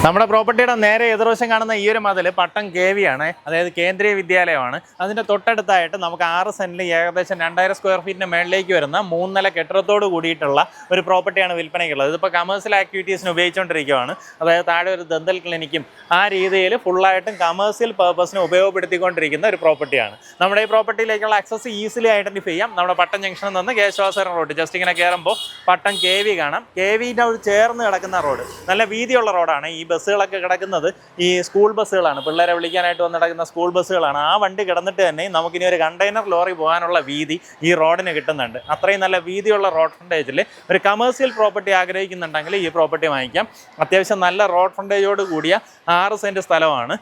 നമ്മുടെ പ്രോപ്പർട്ടിയുടെ നേരെ എതിർവശം കാണുന്ന ഈ ഒരു മതിൽ പട്ടം KV ആണ്, അതായത് കേന്ദ്രീയ വിദ്യാലയമാണ്. അതിൻ്റെ തൊട്ടടുത്തായിട്ട് നമുക്ക് 6 സെൻറ്റിൽ ഏകദേശം 2000 സ്ക്വയർ ഫീറ്റിന് മേളിലേക്ക് വരുന്ന 3 നില കെട്ടിടത്തോട് കൂടിയിട്ടുള്ള ഒരു പ്രോപ്പർട്ടിയാണ് വിൽപ്പനയ്ക്കുള്ളത്. ഇതിപ്പോൾ കമേഴ്സ്യൽ ആക്ടിവിറ്റീസിന് ഉപയോഗിച്ചുകൊണ്ടിരിക്കുകയാണ്. അതായത് താഴെ ഒരു ദന്തൽ ക്ലിനിക്കും ആ രീതിയിൽ ഫുള്ളായിട്ടും കമേഴ്സ്യൽ പർപ്പസിന് ഉപയോഗപ്പെടുത്തിക്കൊണ്ടിരിക്കുന്ന ഒരു പ്രോപ്പർട്ടിയാണ്. നമ്മുടെ ഈ പ്രോപ്പർട്ടിയിലേക്കുള്ള ആക്സസ് ഈസിലി ഐഡൻറ്റിഫൈ ചെയ്യാം. നമ്മുടെ പട്ടം ജംഗ്ഷനിൽ നിന്ന് കേശവാസരം റോഡ് ജസ്റ്റ് ഇങ്ങനെ കയറുമ്പോൾ പട്ടം KV കാണാം. KVൻ്റെ ചേർന്ന് കിടക്കുന്ന റോഡ് നല്ല വീതിയുള്ള റോഡാണ്. ഈ ബസ്സുകളൊക്കെ കിടക്കുന്നത് ഈ സ്കൂൾ ബസ്സുകളാണ്, പിള്ളേരെ വിളിക്കാനായിട്ട് വന്ന് കിടക്കുന്ന സ്കൂൾ ബസ്സുകളാണ്. ആ വണ്ടി കിടന്നിട്ട് തന്നെ നമുക്കിനി ഒരു കണ്ടെയ്നർ ലോറി പോകാനുള്ള വീതി ഈ റോഡിന് കിട്ടുന്നുണ്ട്. അത്രയും നല്ല വീതിയുള്ള റോഡ് ഫ്രണ്ടേജിൽ ഒരു കമേഴ്സ്യൽ പ്രോപ്പർട്ടി ആഗ്രഹിക്കുന്നുണ്ടെങ്കിൽ ഈ പ്രോപ്പർട്ടി വാങ്ങിക്കാം. അത്യാവശ്യം നല്ല റോഡ് ഫ്രണ്ടേജോട് കൂടിയ 6 സെൻറ്റ് സ്ഥലമാണ്.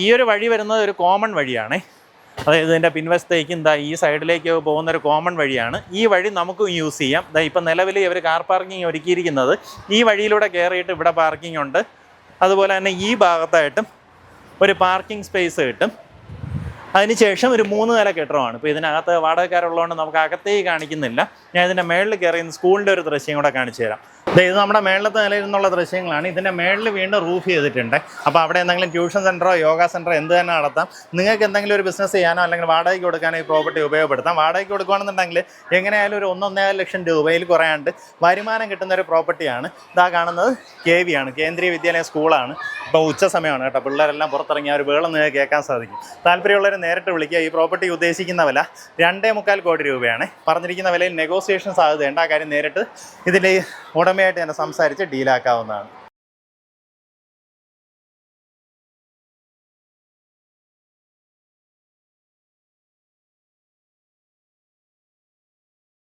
ഈ ഒരു വഴി വരുന്നത് ഒരു കോമൺ വഴിയാണ്. അതായത് ഇതിൻ്റെ പിൻവശത്തേക്കും ഈ സൈഡിലേക്ക് പോകുന്ന ഒരു കോമൺ വഴിയാണ്. ഈ വഴി നമുക്കും യൂസ് ചെയ്യാം. ഇപ്പം നിലവിൽ ഇവർ കാർ പാർക്കിംഗ് ഒരുക്കിയിരിക്കുന്നത് ഈ വഴിയിലൂടെ കയറിയിട്ട് ഇവിടെ പാർക്കിംഗ് ഉണ്ട്. അതുപോലെ തന്നെ ഈ ഭാഗത്തായിട്ടും ഒരു പാർക്കിംഗ് സ്പേസ് കിട്ടും. അതിനുശേഷം ഒരു 3 നില കെട്ടിടമാണ്. ഇപ്പോൾ ഇതിനകത്ത് വാടകക്കാരുള്ളതുകൊണ്ട് നമുക്ക് അകത്തേക്ക് കാണിക്കുന്നില്ല. ഞാൻ ഇതിൻ്റെ മേളിൽ കയറി സ്കൂളിൻ്റെ ഒരു ദൃശ്യം കൂടെ കാണിച്ചു തരാം. ഇത് നമ്മുടെ മേളിലത്തെ നിലയിൽ നിന്നുള്ള ദൃശ്യങ്ങളാണ്. ഇതിൻ്റെ മേളിൽ വീണ്ടും റൂഫ് ചെയ്തിട്ടുണ്ട്. അപ്പോൾ അവിടെ എന്തെങ്കിലും ട്യൂഷൻ സെൻറ്ററോ യോഗ സെൻറ്ററോ എന്ത് തന്നെ നടത്താം. നിങ്ങൾക്ക് എന്തെങ്കിലും ഒരു ബിസിനസ് ചെയ്യാനോ അല്ലെങ്കിൽ വാടകയ്ക്ക് കൊടുക്കാനോ ഈ പ്രോപ്പർട്ടി ഉപയോഗപ്പെടുത്താം. വാടകയ്ക്ക് കൊടുക്കുകയാണെന്നുണ്ടെങ്കിൽ എങ്ങനെയായാലും ഒരു 1-1.5 ലക്ഷം രൂപയിൽ കുറയാണ്ട് വരുമാനം കിട്ടുന്ന ഒരു പ്രോപ്പർട്ടിയാണ്. ഇതാ കാണുന്നത് KV ആണ്, കേന്ദ്രീയ വിദ്യാലയ സ്കൂളാണ്. ഇപ്പോൾ ഉച്ച സമയമാണ് കേട്ടോ. പിള്ളേരെല്ലാം പുറത്തിറങ്ങി ആ ഒരു വേളം നിങ്ങൾക്ക് കേൾക്കാൻ സാധിക്കും. താല്പര്യമുള്ളവർ നേരിട്ട് വിളിക്കുക. ഈ പ്രോപ്പർട്ടി ഉദ്ദേശിക്കുന്ന വില 2.25 കോടി രൂപയാണ്. പറഞ്ഞിരിക്കുന്ന വിലയിൽ നെഗോസിയേഷൻ സാധ്യതയുണ്ട്. ആ കാര്യം നേരിട്ട് ഇതിൻ്റെ ഉടമയായിട്ട് തന്നെ സംസാരിച്ച് ഡീലാക്കാവുന്നതാണ്.